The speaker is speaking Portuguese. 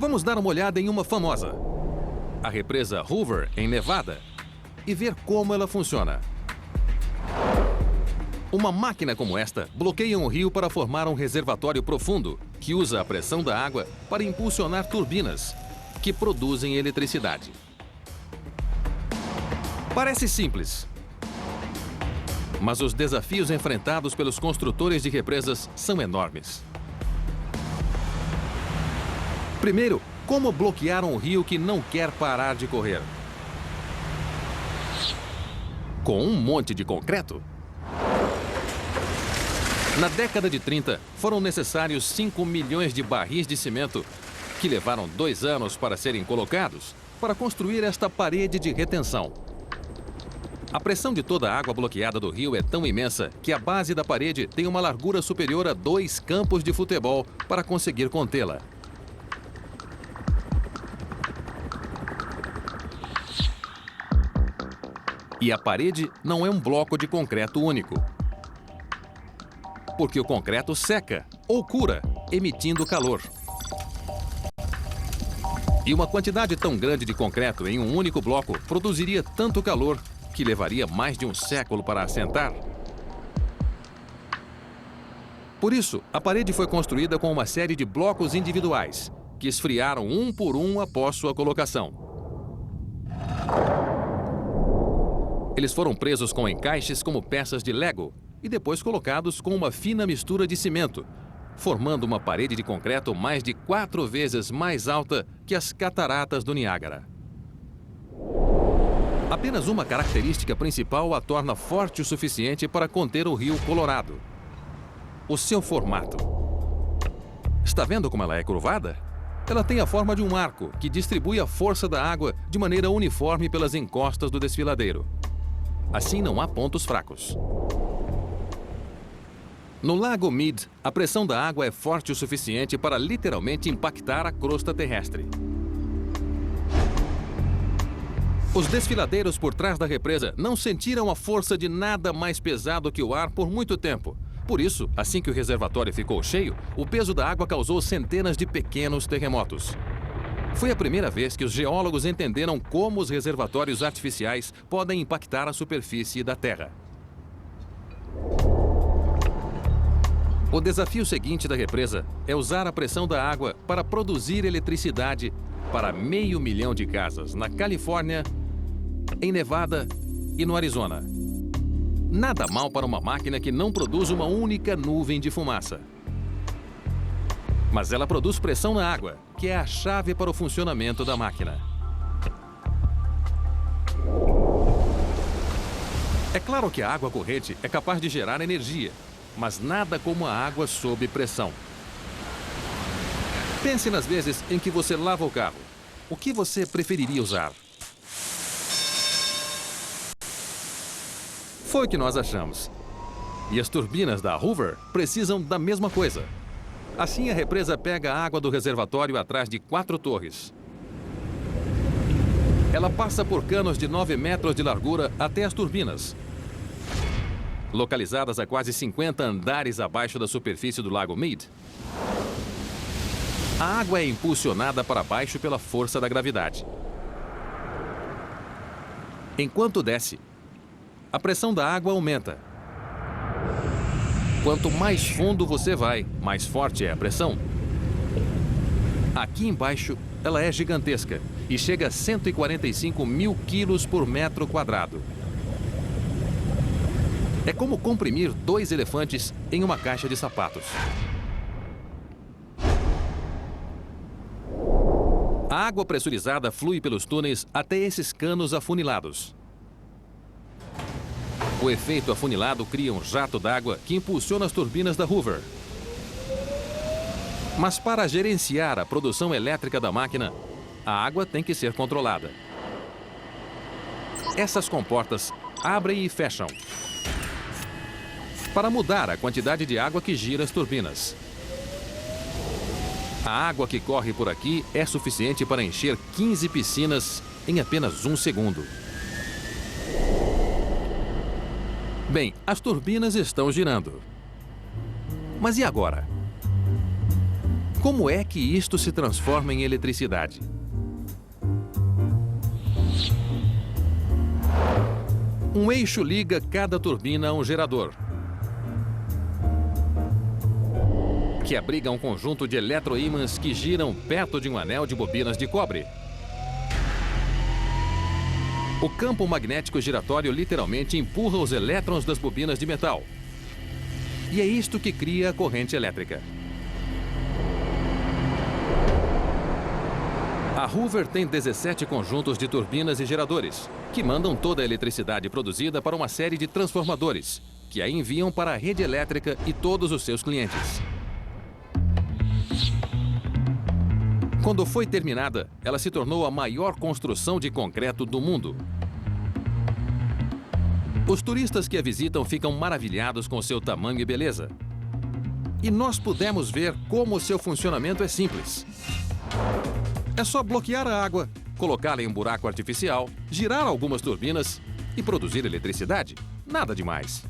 Vamos dar uma olhada em uma famosa, a represa Hoover, em Nevada, e ver como ela funciona. Uma máquina como esta bloqueia um rio para formar um reservatório profundo que usa a pressão da água para impulsionar turbinas que produzem eletricidade. Parece simples, mas os desafios enfrentados pelos construtores de represas são enormes. Primeiro, como bloquear um rio que não quer parar de correr? Com um monte de concreto? Na década de 30, foram necessários 5 milhões de barris de cimento, que levaram 2 anos para serem colocados, para construir esta parede de retenção. A pressão de toda a água bloqueada do rio é tão imensa que a base da parede tem uma largura superior a 2 campos de futebol para conseguir contê-la. E a parede não é um bloco de concreto único, porque o concreto seca ou cura, emitindo calor. E uma quantidade tão grande de concreto em um único bloco produziria tanto calor que levaria mais de um século para assentar. Por isso, a parede foi construída com uma série de blocos individuais, que esfriaram um por um após sua colocação. Eles foram presos com encaixes como peças de Lego e depois colocados com uma fina mistura de cimento, formando uma parede de concreto mais de 4 vezes mais alta que as cataratas do Niágara. Apenas uma característica principal a torna forte o suficiente para conter o rio Colorado: o seu formato. Está vendo como ela é curvada? Ela tem a forma de um arco que distribui a força da água de maneira uniforme pelas encostas do desfiladeiro. Assim não há pontos fracos. No Lago Mead, a pressão da água é forte o suficiente para literalmente impactar a crosta terrestre. Os desfiladeiros por trás da represa não sentiram a força de nada mais pesado que o ar por muito tempo. Por isso, assim que o reservatório ficou cheio, o peso da água causou centenas de pequenos terremotos. Foi a primeira vez que os geólogos entenderam como os reservatórios artificiais podem impactar a superfície da Terra. O desafio seguinte da represa é usar a pressão da água para produzir eletricidade para 500 mil de casas na Califórnia, em Nevada e no Arizona. Nada mal para uma máquina que não produz uma única nuvem de fumaça. Mas ela produz pressão na água, que é a chave para o funcionamento da máquina. É claro que a água corrente é capaz de gerar energia, mas nada como a água sob pressão. Pense nas vezes em que você lava o carro. O que você preferiria usar? Foi o que nós achamos. E as turbinas da Hoover precisam da mesma coisa. Assim, a represa pega a água do reservatório atrás de 4 torres. Ela passa por canos de 9 metros de largura até as turbinas, localizadas a quase 50 andares abaixo da superfície do Lago Mead. A água é impulsionada para baixo pela força da gravidade. Enquanto desce, a pressão da água aumenta. Quanto mais fundo você vai, mais forte é a pressão. Aqui embaixo, ela é gigantesca e chega a 145 mil quilos por metro quadrado. É como comprimir 2 elefantes em uma caixa de sapatos. A água pressurizada flui pelos túneis até esses canos afunilados. O efeito afunilado cria um jato d'água que impulsiona as turbinas da Hoover. Mas para gerenciar a produção elétrica da máquina, a água tem que ser controlada. Essas comportas abrem e fecham para mudar a quantidade de água que gira as turbinas. A água que corre por aqui é suficiente para encher 15 piscinas em apenas 1 segundo. Bem, as turbinas estão girando. Mas e agora? Como é que isto se transforma em eletricidade? Um eixo liga cada turbina a um gerador, que abriga um conjunto de eletroímãs que giram perto de um anel de bobinas de cobre. O campo magnético giratório literalmente empurra os elétrons das bobinas de metal. E é isto que cria a corrente elétrica. A Hoover tem 17 conjuntos de turbinas e geradores, que mandam toda a eletricidade produzida para uma série de transformadores, que a enviam para a rede elétrica e todos os seus clientes. Quando foi terminada, ela se tornou a maior construção de concreto do mundo. Os turistas que a visitam ficam maravilhados com seu tamanho e beleza. E nós pudemos ver como seu funcionamento é simples. É só bloquear a água, colocá-la em um buraco artificial, girar algumas turbinas e produzir eletricidade. Nada demais.